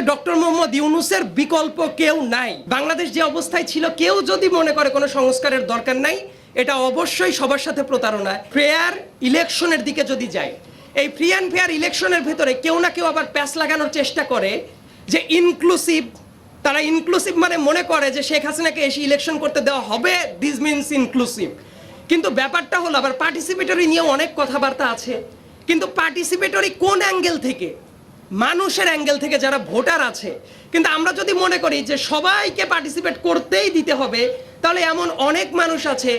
Doctor Mohammad ইউনূসের বিকল্প কেউ নাই। বাংলাদেশ যে অবস্থায় ছিল, কেউ যদি মনে করে কোনো সংস্কারের দরকার নাই, এটা অবশ্যই সবার সাথে প্রতারণা। ফেয়ার ইলেকশনের দিকে যদি যায়, এই ফ্রি অ্যান্ড ফেয়ার ইলেকশনের ভেতরে কেউ না কেউ আবার প্যাচ লাগানোর চেষ্টা করে যে ইনক্লুসিভ। তারা ইনক্লুসিভ মানে মনে করে যে শেখ হাসিনাকে এসে ইলেকশন করতে দেওয়া হবে, দিস মিনস ইনক্লুসিভ। কিন্তু ব্যাপারটা হলো আবার পার্টিসিপেটরি নিয়েও অনেক কথাবার্তা আছে, কিন্তু পার্টিসিপেটরি কোন অ্যাঙ্গেল থেকে? মানুষের অ্যাঙ্গেল থেকে, যারা ভোটার আছে। কিন্তু আমরা যদি মনে করি যে সবাইকে পার্টিসিপেট করতেই দিতে হবে, তাহলে এমন অনেক মানুষ আছে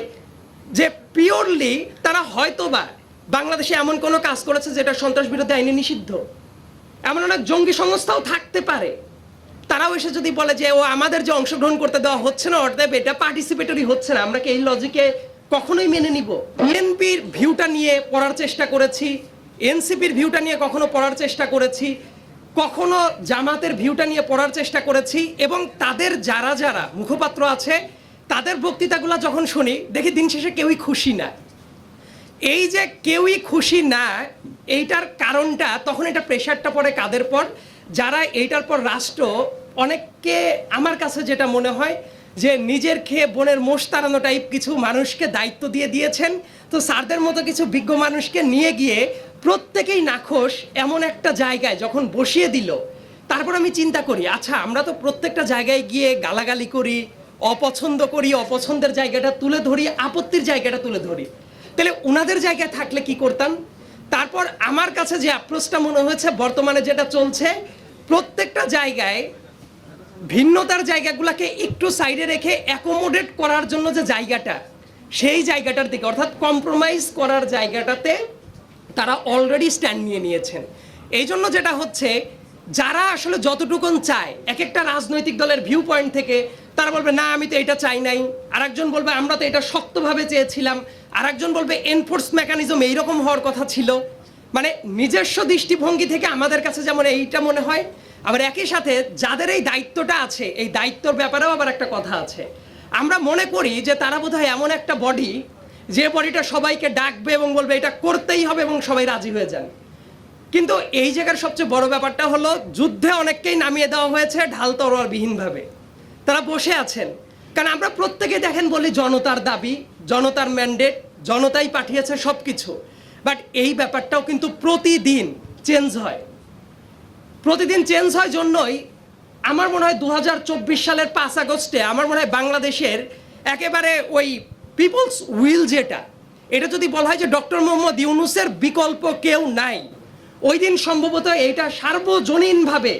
যে পিওরলি তারা হয়তোবা বাংলাদেশে এমন কোনো কাজ করেছে যেটা সন্ত্রাস বিরোধী আইনে নিষিদ্ধ। এমন অনেক জঙ্গি সংস্থাও থাকতে পারে, তারাও এসে যদি বলে যে ও আমাদের যে অংশগ্রহণ করতে দেওয়া হচ্ছে না, অর্থাৎ এটা পার্টিসিপেটরি হচ্ছে না, আমরা কি এই লজিকে কখনোই মেনে নিব? বিএনপির ভিউটা নিয়ে পড়ার চেষ্টা করেছি, এনসিপির ভিউটা নিয়ে কখনো পড়ার চেষ্টা করেছি, কখনো জামাতের ভিউটা নিয়ে পড়ার চেষ্টা করেছি, এবং তাদের যারা যারা মুখপাত্র আছে তাদের বক্তৃতাগুলো যখন শুনি, দেখি দিন শেষে কেউই খুশি না। এই যে কেউই খুশি না, এইটার কারণটা তখন এটা প্রেশারটা পড়ে কাদের পর? যারা এইটার পর রাষ্ট্র, অনেককে আমার কাছে যেটা মনে হয় যে নিজের খেয়ে বোনের মোষ তাড়ানো টাইপ কিছু মানুষকে দায়িত্ব দিয়ে দিয়েছেন। তো স্যারদের মতো কিছু বিজ্ঞ মানুষকে নিয়ে গিয়ে প্রত্যেকেই নাখোশ এমন একটা জায়গায় যখন বসিয়ে দিল, তারপর আমি চিন্তা করি, আচ্ছা আমরা তো প্রত্যেকটা জায়গায় গিয়ে গালাগালি করি, অপছন্দ করি, অপছন্দের জায়গাটা তুলে ধরি, আপত্তির জায়গাটা তুলে ধরি, তাহলে ওনাদের জায়গায় থাকলে কি করতাম? তারপর আমার কাছে যে অ্যাপ্রোচটা মনে হয়েছে বর্তমানে যেটা চলছে, প্রত্যেকটা জায়গায় ভিন্নতার জায়গাগুলোকে একটু সাইডে রেখে অ্যাকোমোডেট করার জন্য যে জায়গাটা, সেই জায়গাটার দিকে, অর্থাৎ কম্প্রোমাইজ করার জায়গাটাতে তারা অলরেডি স্ট্যান্ড নিয়ে নিয়েছেন। এই জন্য যেটা হচ্ছে, যারা আসলে যতটুকুন চায়, এক একটা রাজনৈতিক দলের ভিউ পয়েন্ট থেকে তারা বলবে না আমি তো এটা চাই নাই, আরেকজন বলবে আমরা তো এটা শক্তভাবে চেয়েছিলাম, আরেকজন বলবে এনফোর্স মেকানিজম এইরকম হওয়ার কথা ছিল। মানে নিজস্ব দৃষ্টিভঙ্গি থেকে আমাদের কাছে যেমন এইটা মনে হয়, আবার একই সাথে যাদের এই দায়িত্বটা আছে, এই দায়িত্বর ব্যাপারেও আবার একটা কথা আছে। আমরা মনে করি যে তারা বোধহয় এমন একটা বডি, যে বডিটা সবাইকে ডাকবে এবং বলবে এটা করতেই হবে এবং সবাই রাজি হয়ে যান। কিন্তু এই জায়গার সবচেয়ে বড় ব্যাপারটা হলো, যুদ্ধে অনেককেই নামিয়ে দেওয়া হয়েছে ঢাল তরোয়ারবিহীনভাবে, তারা বসে আছেন। কারণ আমরা প্রত্যেকে দেখেন বলি জনতার দাবি, জনতার ম্যান্ডেট, জনতাই পাঠিয়েছে সব কিছু, বাট এই ব্যাপারটাও কিন্তু প্রতিদিন চেঞ্জ হয়। প্রতিদিন চেঞ্জ হয় জন্যই আমার মনে হয় 2024 সালের 5 আগস্টে আমার মনে হয় বাংলাদেশের একেবারে ওই পিপলস উইল যেটা, এটা যদি বলা হয় যে ডক্টর মোহাম্মদ ইউনূসের বিকল্প কেউ নাই, ওই দিন সম্ভবত এইটা সার্বজনীনভাবে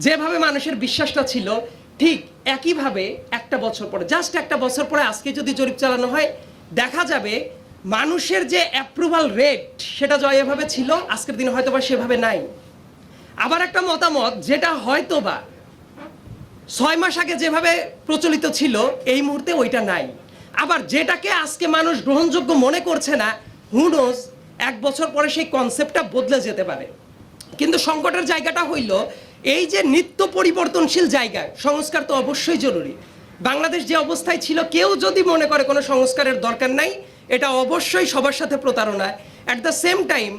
যেভাবে মানুষের বিশ্বাসটা ছিল, ঠিক একইভাবে একটা বছর পরে, জাস্ট একটা বছর পরে আজকে যদি জরিপ চালানো হয়, দেখা যাবে মানুষের যে অ্যাপ্রুভাল রেট সেটা যেভাবে ছিল আজকের দিনে হয়তোবা সেভাবে নাই। আবার একটা মতামত যেটা হয়তোবা 6 মাস আগে যেভাবে প্রচলিত ছিল, এই মুহূর্তে ওইটা নাই। আবার যেটাকে আজকে মানুষ গ্রহণযোগ্য মনে করছে না, হু নোজ, 1 বছর পরে সেই কনসেপ্টটা বদলে যেতে পারে। কিন্তু সংকটের জায়গাটা হইল, এই যে নিত্য পরিবর্তনশীল জায়গায় সংস্কার তো অবশ্যই জরুরি। বাংলাদেশ যে অবস্থায় ছিল, কেউ যদি মনে করে কোনো সংস্কারের দরকার নাই, এটা অবশ্যই সবার সাথে প্রতারণা। অ্যাট দ্য সেম টাইম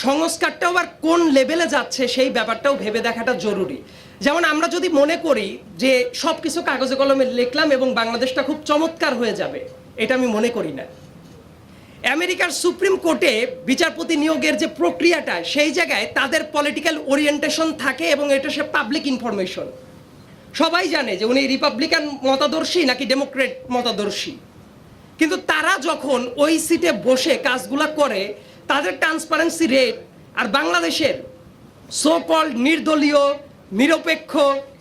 সংস্কারটাও আবার কোন লেভেলে যাচ্ছে সেই ব্যাপারটাও ভেবে দেখাটা জরুরি। যেমন আমরা যদি মনে করি যে সব কিছু কাগজে কলমে লিখলাম এবং বাংলাদেশটা খুব চমৎকার হয়ে যাবে, এটা আমি মনে করি না। আমেরিকার সুপ্রিম কোর্টে বিচারপতি নিয়োগের যে প্রক্রিয়াটা, সেই জায়গায় তাদের পলিটিক্যাল ওরিয়েন্টেশন থাকে এবং এটা সে পাবলিক ইনফরমেশন। সবাই জানে যে উনি রিপাবলিকান মতাদর্শী নাকি ডেমোক্রেট মতাদর্শী, কিন্তু তারা যখন ওই সিটে বসে কাজগুলা করে, তাদের ট্রান্সপারেন্সি রেট আর বাংলাদেশের সো কল্ড নির্দলীয়, নিরপেক্ষ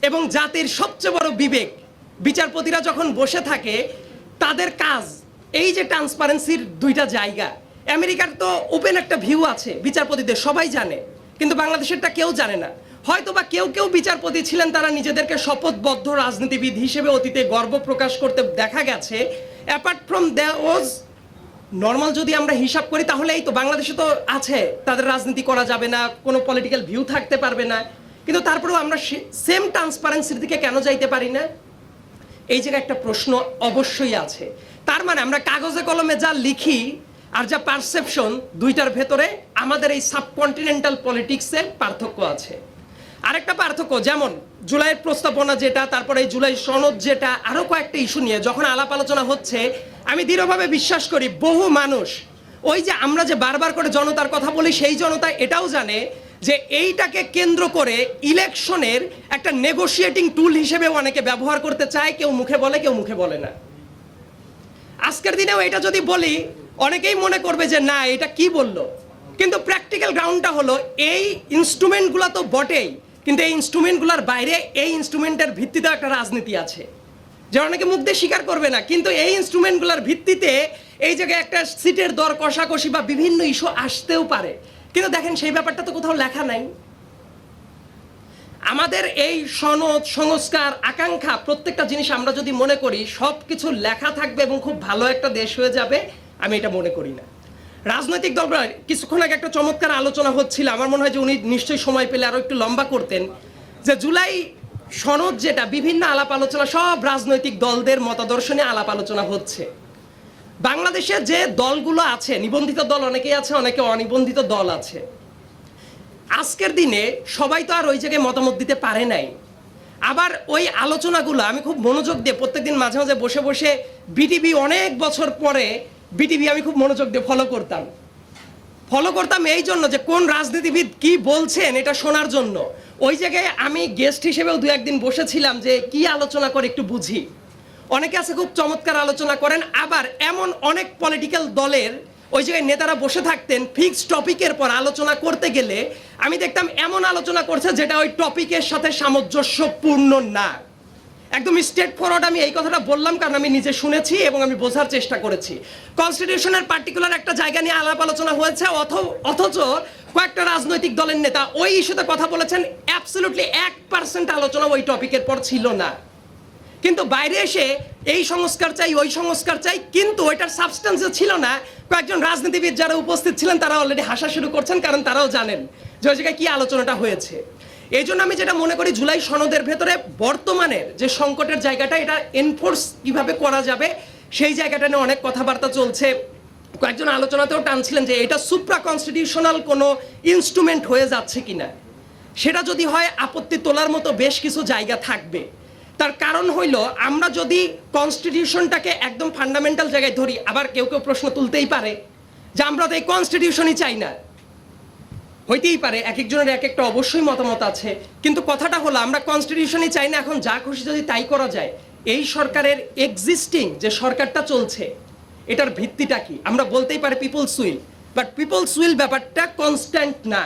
এবং জাতির সবচেয়ে বড় বিবেক বিচারপতিরা যখন বসে থাকে, তাদের কাজ এই যে ট্রান্সপারেন্সির দুইটা জায়গা। আমেরিকার তো ওপেন একটা ভিউ আছে বিচারপতিদের, সবাই জানে, কিন্তু বাংলাদেশেরটা কেউ জানে না। হয়তোবা কেউ কেউ বিচারপতি ছিলেন, তারা নিজেদেরকে শপথবদ্ধ রাজনীতিবিদ হিসেবে অতীতে গর্ব প্রকাশ করতে দেখা গেছে। অ্যাপার্ট ফ্রম দ্যাট নর্মাল যদি আমরা হিসাব করি, তাহলে এই তো বাংলাদেশে তো আছে, তাদের রাজনীতি করা যাবে না, কোনো পলিটিক্যাল ভিউ থাকতে পারবে না, কিন্তু তারপরেও আমরা সেম ট্রান্সপারেন্সির দিকে কেন যাইতে পারি না? এই জায়গায় একটা প্রশ্ন অবশ্যই আছে। তার মানে আমরা কাগজে কলমে যা লিখি আর যা পারসেপশন, দুইটার ভেতরে আমাদের এই সাবকন্টিনেন্টাল পলিটিক্সের পার্থক্য আছে। আরেকটা পার্থক্য, যেমন জুলাইয়ের প্রস্তাবনা যেটা, তারপরে এই জুলাই সনদ যেটা, আরো কয়েকটা ইস্যু নিয়ে যখন আলাপ আলোচনা হচ্ছে, আমি দৃঢ়ভাবে বিশ্বাস করি বহু মানুষ, ওই যে আমরা যে বারবার করে জনতার কথা বলি, সেই জনতা এটাও জানে যে এইটাকে কেন্দ্র করে ইলেকশনের একটা নেগোশিয়েটিং টুল হিসেবে অনেকে ব্যবহার করতে চায়, কেউ মুখে বলে, কেউ মুখে বলে না। আজকের দিনেও এটা যদি বলি, অনেকেই মনে করবে যে না, এটা কি বললো, কিন্তু প্র্যাকটিক্যাল গ্রাউন্ডটা হলো এই ইনস্ট্রুমেন্টগুলো তো বটেই, কিন্তু এই ইনস্ট্রুমেন্টগুলোর বাইরে এই ইনস্ট্রুমেন্টের ভিত্তিতেও একটা রাজনীতি আছে, যে অনেকে মুখ দিয়ে স্বীকার করবে না, কিন্তু এই ইনস্ট্রুমেন্টগুলোর ভিত্তিতে এই জায়গায় একটা সিটের দর কষাকষি বা বিভিন্ন ইস্যু আসতেও পারে। কিন্তু দেখেন, সেই ব্যাপারটা তো কোথাও লেখা নাই। আমাদের এই সনদ, সংস্কার, আকাঙ্ক্ষা, প্রত্যেকটা জিনিস আমরা যদি মনে করি সব কিছু লেখা থাকবে এবং খুব ভালো একটা দেশ হয়ে যাবে, আমি এটা মনে করি না। রাজনৈতিক দলগুলো, কিছুক্ষণ আগে একটা চমৎকার আলোচনা হচ্ছিল, আমার মনে হয় যে উনি নিশ্চয়ই সময় পেলে আরো একটু লম্বা করতেন, যে জুলাই সনদ যেটা, বিভিন্ন আলাপ আলোচনা সব রাজনৈতিক দলদের মতাদর্শ নিয়ে আলাপ আলোচনা হচ্ছে। বাংলাদেশে যে দলগুলো আছে, নিবন্ধিত দল অনেকেই আছে, অনেকে অনিবন্ধিত দল আছে। আজকের দিনে সবাই তো আর ওই জায়গায় মতামত দিতে পারে নাই। আবার ওই আলোচনাগুলো আমি খুব মনোযোগ দিয়ে প্রত্যেকদিন মাঝে মাঝে বসে বসে বিটিভি, অনেক বছর পরে বিটিভি আমি খুব মনোযোগ দিয়ে ফলো করতাম এই জন্য যে কোন রাজনীতিবিদ কি বলছেন এটা শোনার জন্য। ওই জায়গায় আমি গেস্ট হিসেবেও দু একদিন বসেছিলাম যে কি আলোচনা করে একটু বুঝি। অনেকে আছে খুব চমৎকার আলোচনা করেন, আবার এমন অনেক পলিটিক্যাল দলের ওই জায়গায় নেতারা বসে থাকতেন, ফিক্সড টপিকের পর আলোচনা করতে গেলে আমি দেখতাম এমন আলোচনা করছে যেটা ওই টপিকের সাথে সামঞ্জস্যপূর্ণ না। একদম স্ট্রেট ফরওয়ার্ড আমি এই কথাটা বললাম, কারণ আমি নিজে শুনেছি এবং আমি বোঝার চেষ্টা করেছি। কনস্টিটিউশনের পার্টিকুলার একটা জায়গা নিয়ে আলাপ আলোচনা হয়েছে, অথচ কয়েকটা রাজনৈতিক দলের নেতা ওই ইস্যুতে কথা বলেছেন, অ্যাবসলিউটলি 1% আলোচনা ওই টপিকের পর ছিল না। কিন্তু বাইরে এসে এই সংস্কার চাই, ওই সংস্কার চাই, কিন্তু ওইটার সাবস্টেন্স ছিল না। কয়েকজন রাজনীতিবিদ যারা উপস্থিত ছিলেন তারা অলরেডি হাসা শুরু করছেন, কারণ তারাও জানেন যে ওই জায়গায় কি আলোচনাটা হয়েছে। এই জন্য আমি যেটা মনে করি, জুলাই সনদের ভেতরে বর্তমানের যে সংকটের জায়গাটা, এটা এনফোর্স কিভাবে করা যাবে সেই জায়গাটা নিয়ে অনেক কথাবার্তা চলছে। কয়েকজন আলোচনাতেও টানছিলেন যে এটা সুপ্রা কনস্টিটিউশনাল কোনো ইনস্ট্রুমেন্ট হয়ে যাচ্ছে কিনা। সেটা যদি হয়, আপত্তি তোলার মতো বেশ কিছু জায়গা থাকবে। তার কারণ হইল, আমরা যদি কনস্টিটিউশনটাকে একদম ফান্ডামেন্টাল জায়গায় ধরি, আবার কেউ কেউ প্রশ্ন তুলতেই পারে যে আমরা তো এই কনস্টিটিউশনই চাই না। হইতেই পারে, এক একজনের এক একটা অবশ্যই মতামত আছে, কিন্তু কথাটা হলো আমরা কনস্টিটিউশনই চাই না, এখন যা খুশি যদি তাই করা যায়। এই সরকারের এক্সিস্টিং যে সরকারটা চলছে, এটার ভিত্তিটা কি? আমরা বলতেই পারি people's will, but people's will ব্যাপারটা কনস্ট্যান্ট না।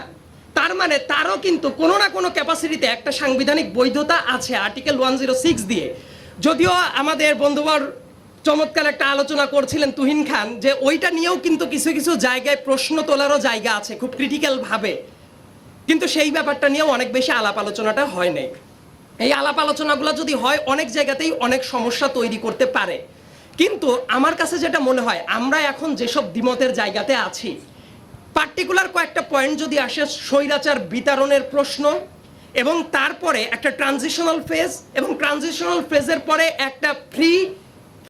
তার মানে তারও কিন্তু কোনো না কোনো ক্যাপাসিটিতে একটা সাংবিধানিক বৈধতা আছে আর্টিকেল 106 দিয়ে। যদিও আমাদের বন্ধুবর চমৎকার একটা আলোচনা করছিলেন তুহিন খান, যে ওইটা নিয়েও কিন্তু কিছু কিছু জায়গায় প্রশ্ন তোলারও জায়গা আছে খুব ক্রিটিক্যাল ভাবে, কিন্তু সেই ব্যাপারটা নিয়েও অনেক বেশি আলাপ আলোচনাটা হয় নাই। এই আলাপ আলোচনাগুলো যদি হয়, অনেক জায়গাতেই অনেক সমস্যা তৈরি করতে পারে। কিন্তু আমার কাছে যেটা মনে হয়, আমরা এখন যেসব দ্বিমতের জায়গাতে আছি, পার্টিকুলার কয়েকটা পয়েন্ট যদি আসে, স্বৈরাচার বিতরণের প্রশ্ন, এবং তারপরে একটা ট্রানজিশনাল ফেজ, এবং ট্রানজিশনাল ফেজের পরে একটা ফ্রি